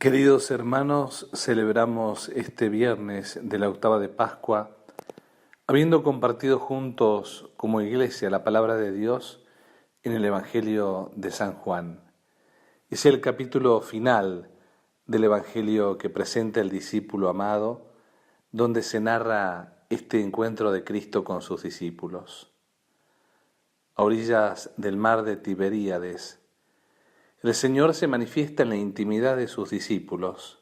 Queridos hermanos, celebramos este viernes de la octava de Pascua, habiendo compartido juntos como iglesia la palabra de Dios en el Evangelio de San Juan. Es el capítulo final del Evangelio que presenta el discípulo amado, donde se narra este encuentro de Cristo con sus discípulos. A orillas del mar de Tiberíades, el Señor se manifiesta en la intimidad de sus discípulos,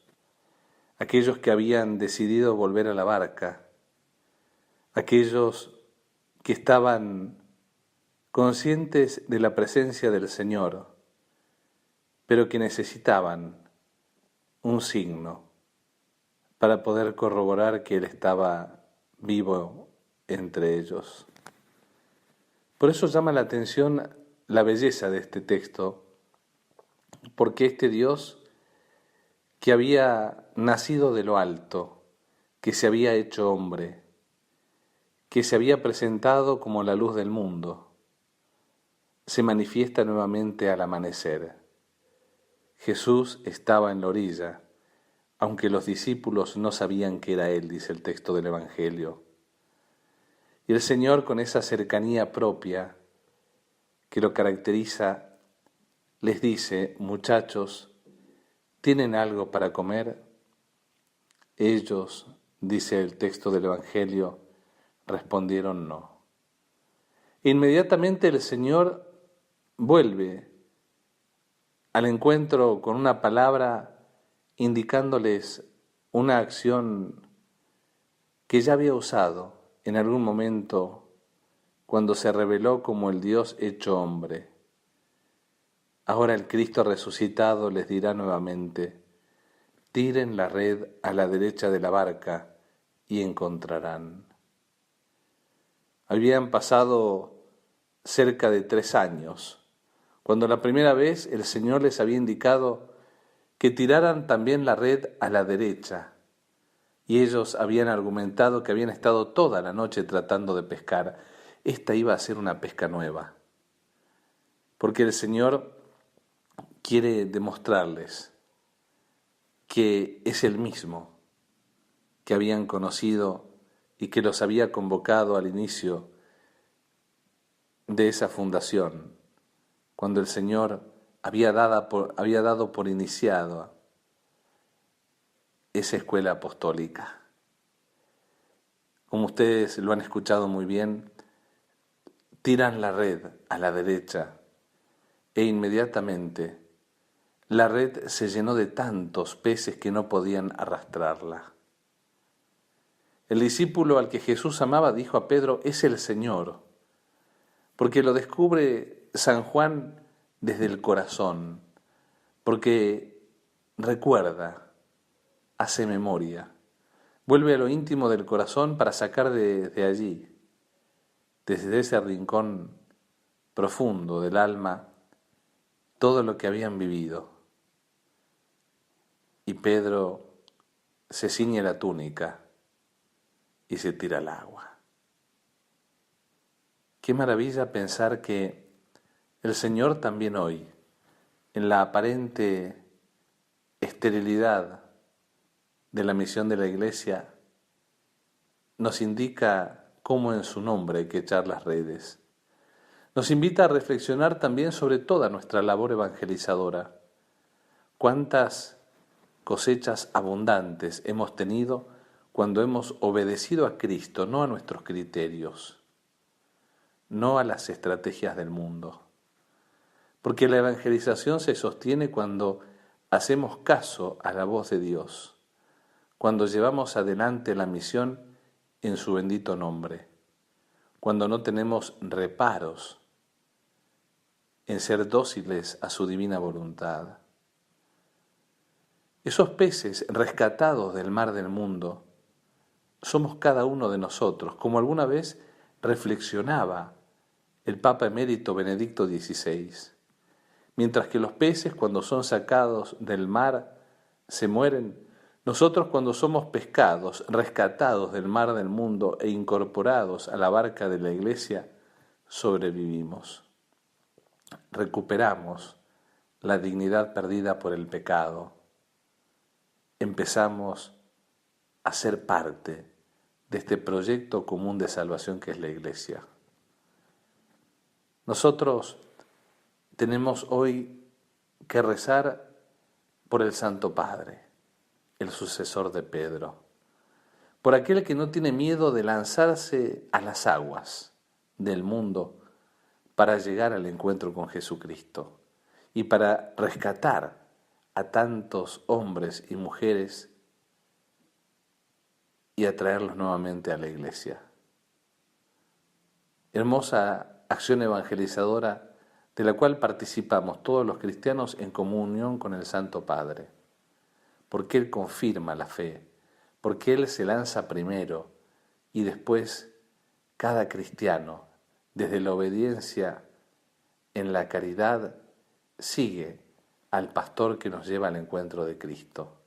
aquellos que habían decidido volver a la barca, aquellos que estaban conscientes de la presencia del Señor, pero que necesitaban un signo para poder corroborar que Él estaba vivo entre ellos. Por eso llama la atención la belleza de este texto, porque este Dios que había nacido de lo alto, que se había hecho hombre, que se había presentado como la luz del mundo, se manifiesta nuevamente al amanecer. Jesús estaba en la orilla, aunque los discípulos no sabían que era Él, dice el texto del Evangelio. Y el Señor, con esa cercanía propia que lo caracteriza, les dice: muchachos, ¿tienen algo para comer? Ellos, dice el texto del Evangelio, respondieron no. Inmediatamente el Señor vuelve al encuentro con una palabra indicándoles una acción que ya había usado en algún momento cuando se reveló como el Dios hecho hombre. Ahora el Cristo resucitado les dirá nuevamente: tiren la red a la derecha de la barca y encontrarán. Habían pasado cerca de 3 años, cuando la primera vez el Señor les había indicado que tiraran también la red a la derecha, y ellos habían argumentado que habían estado toda la noche tratando de pescar. Esta iba a ser una pesca nueva, porque el Señor quiere demostrarles que es el mismo que habían conocido y que los había convocado al inicio de esa fundación, cuando el Señor había dado por iniciado esa escuela apostólica. Como ustedes lo han escuchado muy bien, tiran la red a la derecha e inmediatamente la red se llenó de tantos peces que no podían arrastrarla. El discípulo al que Jesús amaba dijo a Pedro: es el Señor, porque lo descubre San Juan desde el corazón, porque recuerda, hace memoria, vuelve a lo íntimo del corazón para sacar de allí, desde ese rincón profundo del alma, todo lo que habían vivido. Y Pedro se ciñe la túnica y se tira al agua. Qué maravilla pensar que el Señor también hoy, en la aparente esterilidad de la misión de la Iglesia, nos indica cómo en su nombre hay que echar las redes. Nos invita a reflexionar también sobre toda nuestra labor evangelizadora. ¿Cuántas cosechas abundantes hemos tenido cuando hemos obedecido a Cristo, no a nuestros criterios, no a las estrategias del mundo? Porque la evangelización se sostiene cuando hacemos caso a la voz de Dios, cuando llevamos adelante la misión en su bendito nombre, cuando no tenemos reparos en ser dóciles a su divina voluntad. Esos peces rescatados del mar del mundo somos cada uno de nosotros, como alguna vez reflexionaba el Papa emérito Benedicto XVI. Mientras que los peces, cuando son sacados del mar, se mueren, nosotros, cuando somos pescados, rescatados del mar del mundo e incorporados a la barca de la Iglesia, sobrevivimos. Recuperamos la dignidad perdida por el pecado. empezamos a ser parte de este proyecto común de salvación que es la Iglesia. Nosotros tenemos hoy que rezar por el Santo Padre, el sucesor de Pedro, por aquel que no tiene miedo de lanzarse a las aguas del mundo para llegar al encuentro con Jesucristo y para rescatar a tantos hombres y mujeres y atraerlos nuevamente a la Iglesia. Hermosa acción evangelizadora de la cual participamos todos los cristianos en comunión con el Santo Padre, porque Él confirma la fe, porque Él se lanza primero y después cada cristiano, desde la obediencia en la caridad, sigue al pastor que nos lleva al encuentro de Cristo.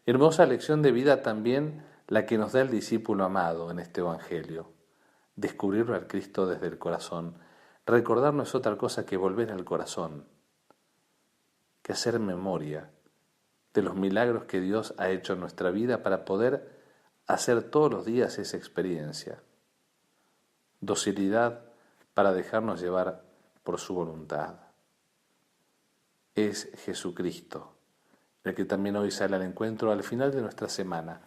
Hermosa lección de vida también la que nos da el discípulo amado en este Evangelio. Descubrirlo al Cristo desde el corazón. Recordar no es otra cosa que volver al corazón, que hacer memoria de los milagros que Dios ha hecho en nuestra vida para poder hacer todos los días esa experiencia. Docilidad para dejarnos llevar por su voluntad. Es Jesucristo el que también hoy sale al encuentro al final de nuestra semana,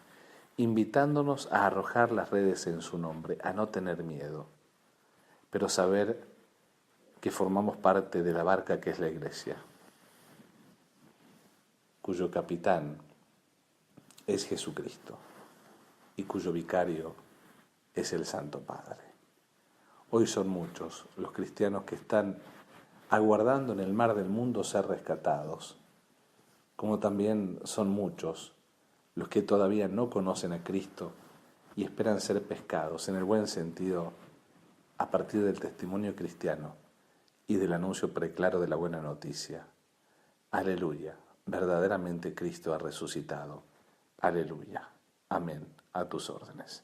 invitándonos a arrojar las redes en su nombre, a no tener miedo, pero saber que formamos parte de la barca que es la Iglesia, cuyo capitán es Jesucristo y cuyo vicario es el Santo Padre. Hoy son muchos los cristianos que están aguardando en el mar del mundo ser rescatados, como también son muchos los que todavía no conocen a Cristo y esperan ser pescados, en el buen sentido, a partir del testimonio cristiano y del anuncio preclaro de la buena noticia. Aleluya, verdaderamente Cristo ha resucitado. Aleluya. Amén. A tus órdenes.